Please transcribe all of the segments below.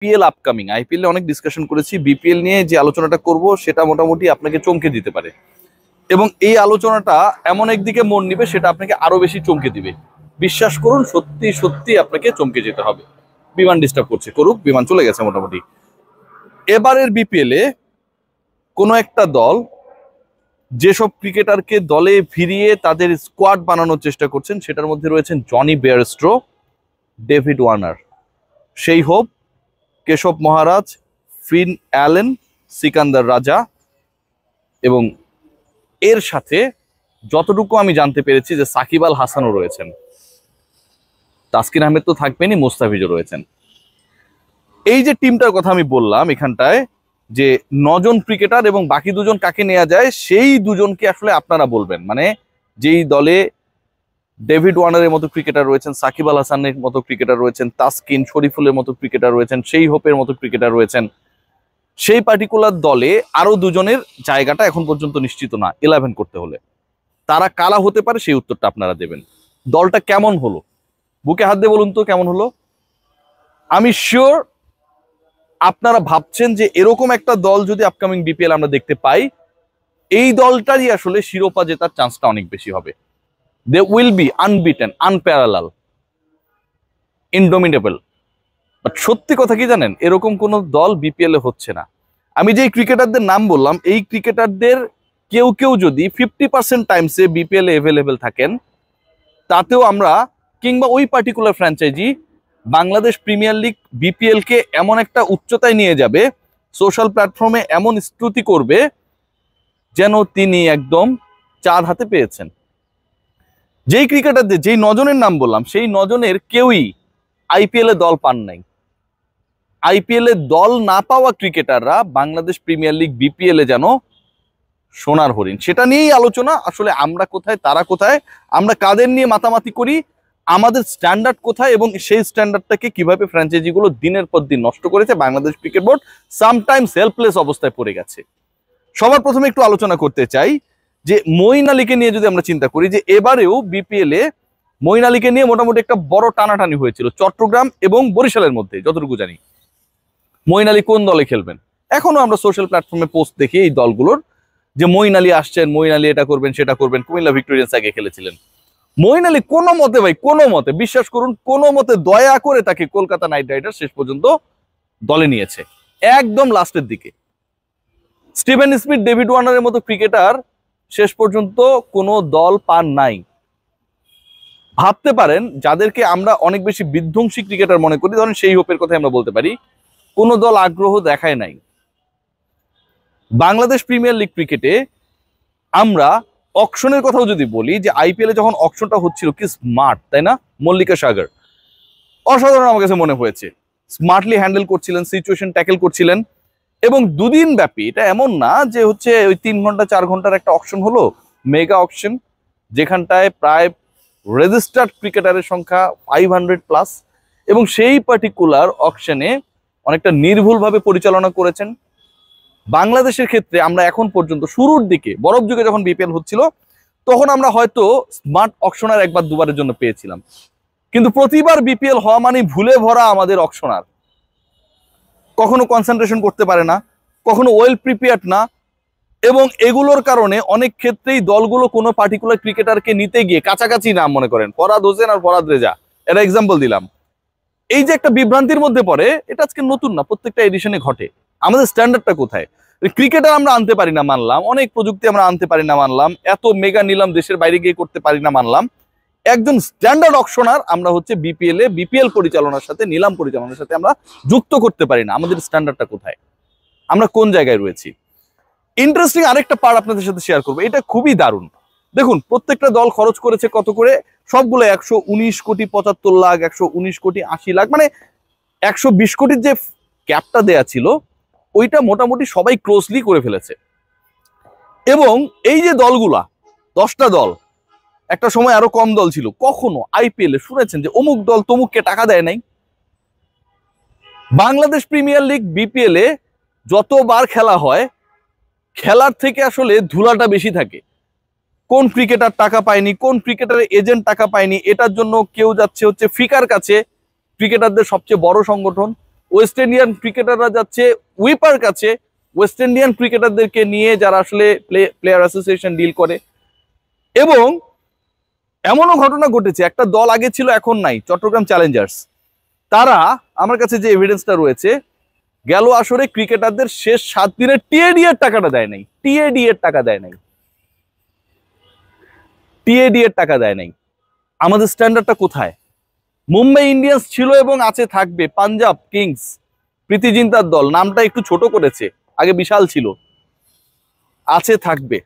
BPL upcoming, IPL অনেক discussion করেছি, BPL নিয়ে যে আলোচনাটা করব সেটা মোটামুটি আপনাকে চমকে দিতে পারে, এবং এই আলোচনাটা এমন একদিকে মন নিবে সেটা আপনাকে আরো বেশি চমকে দিবে। বিশ্বাস করুন, সত্যি সত্যি আপনাকে চমকে যেতে হবে। বিমান ডিস্টার্ব করছে, করুক, বিমান চলে গেছে মোটামুটি। এবারের বিপিএল এ কোনো একটা দল যেসব ক্রিকেটারকে দলে ফিরিয়ে তাদের স্কোয়াড বানানোর চেষ্টা করছেন, সেটার মধ্যে রয়েছেন জনি বেয়ারস্ট্রো, ডেভিড ওয়ার্নার, সেই হোপ, কেশব মহারাজ, ফিন অ্যালেন, সিকান্দার রাজা, এবং এর সাথে যতটুকু আমি জানতে পেরেছি যে সাকিব আল হাসানও রয়েছেন। তাসকিন আহমেদ তো থাকবেনই, মোস্তাফিজও রয়েছেন। এই যে টিমটার কথা আমি বললাম এখানটায়, যে 9 জন ক্রিকেটার এবং বাকি 2 জন কাকে নেওয়া যায়, সেই 2 জনকে আসলে আপনারা বলবেন। মানে যেই দলে ডেভিড ওয়ার্নারের মতো ক্রিকেটার রয়েছেন, সাকিব আল হাসানের মতো ক্রিকেটার রয়েছেন, তাসকিন, শরীফুলের মতো ক্রিকেটার রয়েছেন, সেই হোপের মতো ক্রিকেটার রয়েছেন, সেই পার্টিকুলার দলে আরো 2 জনের জায়গাটা এখন পর্যন্ত নিশ্চিত না 11 করতে হলে। তারা কারা হতে পারে সেই উত্তরটা আপনারা দেবেন। দলটা কেমন হলো বুকে হাত দিয়ে বলুন তো, কেমন হলো? আমি শিওর আপনারা ভাবছেন যে এরকম একটা দল যদি আপকামিং বিপিএল আমরা দেখতে পাই, এই দলটারই আসলে শিরোপা জেতার চান্সটা অনেক বেশি হবে। They will be unbeaten, unparalleled, indomitable. But সত্যি কথা কি জানেন, এরকম কোন দল বিপিএল এ হচ্ছে না। আমি যে ক্রিকেটারদের নাম বললাম, এই ক্রিকেটারদের কেউ কেউ যদি 50% টাইমসে বিপিএল এ অ্যাভেলেবেল থাকেন, তাতেও আমরা, কিংবা ওই particular franchise Bangladesh premier league BPL কে এমন একটা উচ্চতায় নিয়ে যাবে, সোশ্যাল প্ল্যাটফর্মে এমন স্তুতি করবে যেন তিনি একদম চাঁদ হাতে পেয়েছেন। যেই ক্রিকেটারদের, যেই 9 জনের নাম বললাম, সেই 9 জনের কেউই আইপিএল এ দল পান নাই। আইপিএল এ দল না পাওয়া ক্রিকেটাররা বাংলাদেশ প্রিমিয়ার লিগ বিপিএল এ যেন সোনার হরিণ। সেটা নিয়েই আলোচনা। আসলে আমরা কোথায়, তারা কোথায়, আমরা কাদের নিয়ে মাতামাতি করি, আমাদের স্ট্যান্ডার্ড কোথায়, এবং সেই স্ট্যান্ডার্ডটাকে কিভাবে ফ্র্যাঞ্চাইজিগুলো দিনের পর দিন নষ্ট করেছে Bangladesh cricket board sometimes helpless অবস্থায় পড়ে গেছে। সবার প্রথমে একটু আলোচনা করতে চাই যে মঈন আলীকে নিয়ে যদি আমরা চিন্তা করি, যে এবারেও বিপিএল এ মঈন আলীকে নিয়ে মোটামুটি একটা বড় টানাটানি হয়েছিল চট্টগ্রাম এবং বরিশালের মধ্যে। যতটুকু জানি মঈন আলী কোন দলে খেলবেন, এখনো আমরা সোশ্যাল প্ল্যাটফর্মে পোস্ট দেখি এই দলগুলোর, যে মঈন আলী আসছেন, মঈন আলী এটা করবেন সেটা করবেন। কুমিল্লা ভিক্টোরিয়ান্স আগে খেলেছিলেন। মঈন আলী কোনো মতে, ভাই কোনো মতে, বিশ্বাস করুন, কোনো মতে দয়া করে তাকে কলকাতা নাইট রাইডার্স শেষ পর্যন্ত দলে নিয়েছে একদম লাস্টের দিকে। স্টিভেন স্মিথ, ডেভিড ওয়ার্নারের মতো ক্রিকেটার শেষ পর্যন্ত কোনো দল পান নাই। ভাবতে পারেন, যাদেরকে আমরা অনেক বেশি বিধ্বংসী ক্রিকেটার মনে করি, ধরেন সেই হোপের কথা আমরা বলতে পারি, কোনো দল আগ্রহ দেখায় নাই। বাংলাদেশ প্রিমিয়ার লিগ ক্রিকেটে আমরা অকশনের কথাও যদি বলি, যে আইপিএল এ যখন অকশনটা হচ্ছিল, কি স্মার্ট, তাই না? মল্লিকা সাগর অসাধারণ আমার কাছে মনে হয়েছে। স্মার্টলি হ্যান্ডেল করছিলেন, সিচুয়েশন ট্যাকেল করছিলেন, এবং 2 দিন ব্যাপী, এটা এমন না যে হচ্ছে ওই 3 ঘন্টা 4 ঘন্টার একটা অকশন হলো, মেগা অকশন, যেখানটায় প্রায় রেজিস্টার্ড ক্রিকেটারের সংখ্যা 500+, এবং সেই পার্টিকুলার অকশনে অনেকটা নির্ভুলভাবে পরিচালনা করেছেন। বাংলাদেশের ক্ষেত্রে আমরা এখন পর্যন্ত, শুরুর দিকে বরফ যুগে যখন বিপিএল হচ্ছিল, তখন আমরা হয়তো স্মার্ট অকশনার 1-2বারের জন্য পেয়েছিলাম, কিন্তু প্রতিবার বিপিএল হওয়া মানে ভুলে ভরা আমাদের অকশনার। কখনো কনসেন্ট্রেশন করতে পারে না, কখনো ওয়েল প্রিপেয়ার্ড না, এবং এগুলোর কারণে অনেক ক্ষেত্রেই দলগুলো কোনো পার্টিকুলার ক্রিকেটারকে নিতে গিয়ে কাছাকাছি নাম, মনে করেন ফরহাদ হোসেন আর ফরহাদ রেজা, এটা এক্সাম্পল দিলাম, এই যে একটা বিভ্রান্তির মধ্যে পড়ে, এটা আজকে নতুন না, প্রত্যেকটা এডিশনে ঘটে। আমাদের স্ট্যান্ডার্ডটা কোথায়? ক্রিকেটার আমরা আনতে পারি না মানলাম, অনেক প্রযুক্তি আমরা আনতে পারি না মানলাম, এত মেগা নিলাম দেশের বাইরে গিয়ে করতে পারি না মানলাম, একজন স্ট্যান্ডার্ড অকশনার আমরা হচ্ছে বিপিএল এ, বিপিএল পরিচালনার সাথে, নিলাম পরিচালনার সাথে আমরা যুক্ত করতে পারি না। আমাদের স্ট্যান্ডার্ডটা কোথায়, আমরা কোন জায়গায় রয়েছি? ইন্টারেস্টিং আরেকটা পার্ট আপনাদের সাথে শেয়ার করবো, এটা খুবই দারুণ। দেখুন, প্রত্যেকটা দল খরচ করেছে কত করে, সবগুলো 119 কোটি 75 লাখ, 119 কোটি 80 লাখ, মানে 120 কোটির যে ক্যাপটা দেয়া ছিল, ওইটা মোটামুটি সবাই ক্লোজলি করে ফেলেছে। এবং এই যে দলগুলা, 10টা দল, একটা সময় আরো কম দল ছিল, কখনো আইপিএল এ শুনেছেন যে অমুক দল তমুককে টাকা দেয় নাই? বাংলাদেশ প্রিমিয়ার লিগ বিপিএল এ যতবার খেলা হয়, খেলার থেকে আসলে ধুলাটা বেশি থাকে। কোন ক্রিকেটার টাকা পায়নি, কোন ক্রিকেটারের এজেন্ট টাকা পায়নি, এটার জন্য কেউ যাচ্ছে হচ্ছে ফিকার কাছে, ক্রিকেটারদের সবচেয়ে বড় সংগঠন, ওয়েস্ট ইন্ডিয়ান ক্রিকেটাররা যাচ্ছে উইপার কাছে, ওয়েস্ট ইন্ডিয়ান ক্রিকেটারদেরকে নিয়ে যারা আসলে প্লেয়ার অ্যাসোসিয়েশন ডিল করে। এবং এমনও ঘটনা ঘটেছে, একটা দল আগে ছিল এখন নাই, চট্টগ্রাম চ্যালেঞ্জার্স, তারা আমার কাছে যে এভিডেন্সটা রয়েছে, গেল আসরে ক্রিকেটারদের শেষ 7 দিনের টিএডি এর টাকাটা দেয় নাই, টিএডি এর টাকা দেয় নাই, টিএডি এর টাকা দেয় নাই। আমাদের স্ট্যান্ডার্ডটা কোথায়? মুম্বাই ইন্ডিয়ান্স ছিল এবং আছে, থাকবে। পাঞ্জাব কিংস, প্রীতি জিন্তার দল, নামটা একটু ছোট করেছে, আগে বিশাল ছিল, আছে, থাকবে।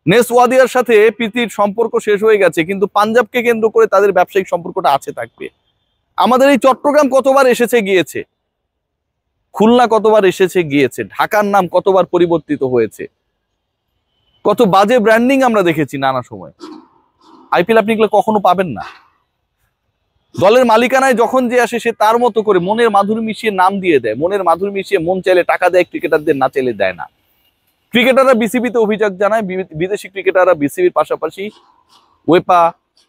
নেস ওয়াদিয়ার সাথে প্রীতির সম্পর্ক শেষ হয়ে গেছে, কিন্তু পাঞ্জাবকে কেন্দ্র করে তাদের ব্যবসায়িক সম্পর্কটা আছে, থাকবে। আমাদের এই চট্টগ্রাম কতবার এসেছে গিয়েছে, খুলনা কতবার এসেছে গিয়েছে, ঢাকার নাম কতবার পরিবর্তিত হয়েছে, কত বাজে ব্র্যান্ডিং আমরা দেখেছি নানা সময়। আইপিএল আপনি এগুলো কখনো পাবেন না। দলের মালিকানায় যখন যে আসে সে তার মতো করে মনের মাধুরী মিশিয়ে নাম দিয়ে দেয়, মনের মাধুরী মিশিয়ে মন চাইলে টাকা দেয় ক্রিকেটারদের, না চাইলে দেয় না। ক্রিকেটাররা বিসিবিতে অভিযোগ জানায়, বিদেশি ক্রিকেটাররা বিসিবির পাশাপাশি ওয়েপা,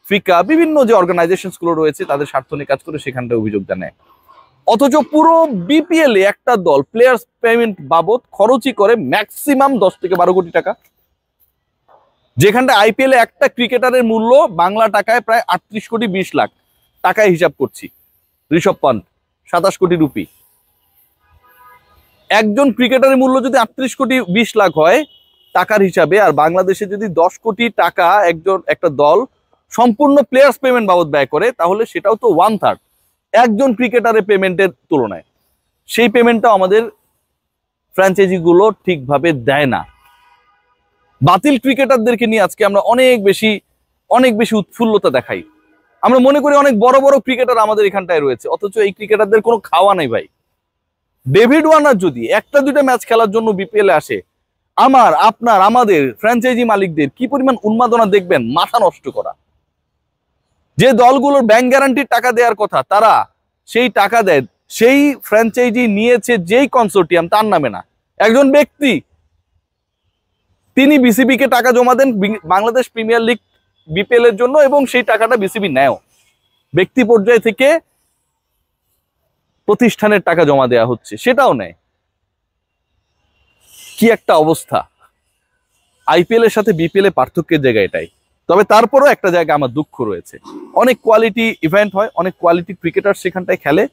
ফিকা, বিভিন্ন যে অর্গানাইজেশন গুলো রয়েছে তাদের স্বার্থ নিয়ে কাজ করে সেখানটায় অভিযোগ জানায়। অথচ পুরো বিপিএল এ একটা দল প্লেয়ার্স পেমেন্ট বাবদ খরচই করে ম্যাক্সিমাম 10 থেকে 12 কোটি টাকা, যেখানটা আইপিএল এ একটা ক্রিকেটারের মূল্য বাংলা টাকায় প্রায় 38 কোটি 20 লাখ টাকায় হিসাব করছি। ঋষভ পান্ট 27 কোটি রুপি। একজন ক্রিকেটারের মূল্য যদি 38 কোটি 20 লাখ হয় টাকার হিসাবে, আর বাংলাদেশে যদি 10 কোটি টাকা একটা দল সম্পূর্ণ প্লেয়ার্স পেমেন্ট বাবদ ব্যয় করে, তাহলে সেটাও তো 1/3 একজন ক্রিকেটারের পেমেন্টের তুলনায়। সেই পেমেন্টটাও আমাদের ফ্র্যাঞ্চাইজি গুলো ঠিকভাবে দেয় না। বাতিল ক্রিকেটারদেরকে নিয়ে আজকে আমরা অনেক বেশি উৎফুল্লতা দেখাই। আমরা মনে করি অনেক বড় বড় ক্রিকেটার আমাদের এখানটায় রয়েছে, অথচ এই ক্রিকেটারদের কোনো খাওয়া নাই ভাই। ডেভিড ওয়ার্নার যদি একটা দুইটা ম্যাচ খেলার জন্য বিপিএল এ আসে, আমাদের ফ্র্যাঞ্চাইজি মালিকদের কি পরিমাণ উন্মাদনা দেখবেন, মাথা নষ্ট করা। যে দলগুলোর ব্যাংক গ্যারান্টির টাকা দেওয়ার কথা, তারা সেই টাকা দেয়, সেই ফ্র্যাঞ্চাইজি নিয়েছে যেই কনসোর্টিয়াম, তার নামে না, একজন ব্যক্তি, তিনি বিসিবি কে টাকা জমা দেন বাংলাদেশ প্রিমিয়ার লিগ বিপিএল এর জন্য, এবং সেই টাকাটা বিসিবি নেয়। ব্যক্তি পর্যায় থেকে প্রতিষ্ঠানের টাকা জমা দেওয়া হচ্ছে, সেটাও নেয়। কি একটা অবস্থা! আইপিএল এর সাথে বিপিএল এর পার্থক্যের জায়গা এটাই। তবে তারপরও একটা জায়গা আমার দুঃখ রয়েছে, অনেক কোয়ালিটি ইভেন্ট হয়, অনেক কোয়ালিটি ক্রিকেটার সেখানটায় খেলে,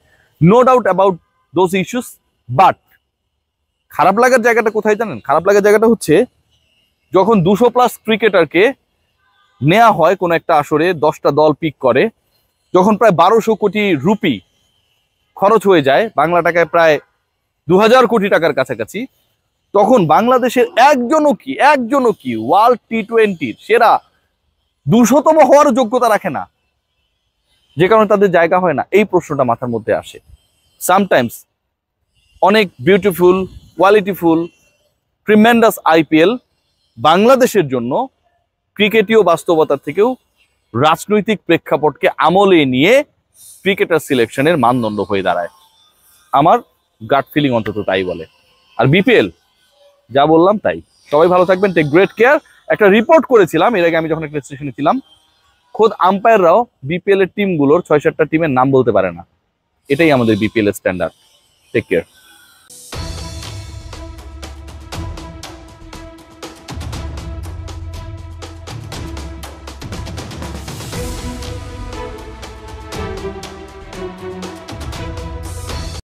no doubt about those issues, but খারাপ লাগার জায়গাটা কোথায় জানেন? খারাপ লাগার জায়গাটা হচ্ছে যখন 200+ ক্রিকেটারকে নেওয়া হয় কোন একটা আসরে, 10টা দল পিক করে, যখন প্রায় 1200 কোটি রুপি খরচ হয়ে যায়, বাংলা টাকায় প্রায় 2000 কোটি টাকার কাছাকাছি, তখন বাংলাদেশের একজনও কি ওয়ার্ল্ড টি20 সেরা 200তম হওয়ার যোগ্যতা রাখে না, যে কারণে তাদের জায়গা হয় না। এই প্রশ্নটা মাথার মধ্যে আসে। সামটাইমস অনেক বিউটিফুল, কোয়ালিটিফুল, ট্রিমেন্ডাস আইপিএল বাংলাদেশের জন্য ক্রিকেটীয় বাস্তবতার থেকেও রাজনৈতিক প্রেক্ষাপটকে আমলে নিয়ে ক্রিকেটার সিলেকশনের মানদণ্ড হয়ে দাঁড়ায়। আমার গাট ফিলিং অন্তত তাই বলে। আর বিপিএল যা বললাম তাই। সবাই ভালো থাকবেন, টেক গ্রেট কেয়ার। একটা রিপোর্ট করেছিলাম এর আগে, আমি যখন একটা স্টেশনে ছিলাম, খোদ আম্পায়াররাও বিপিএল এর টিমগুলোর 6-7টা টিমের নাম বলতে পারে না। এটাই আমাদের বিপিএল এর স্ট্যান্ডার্ড। Take care.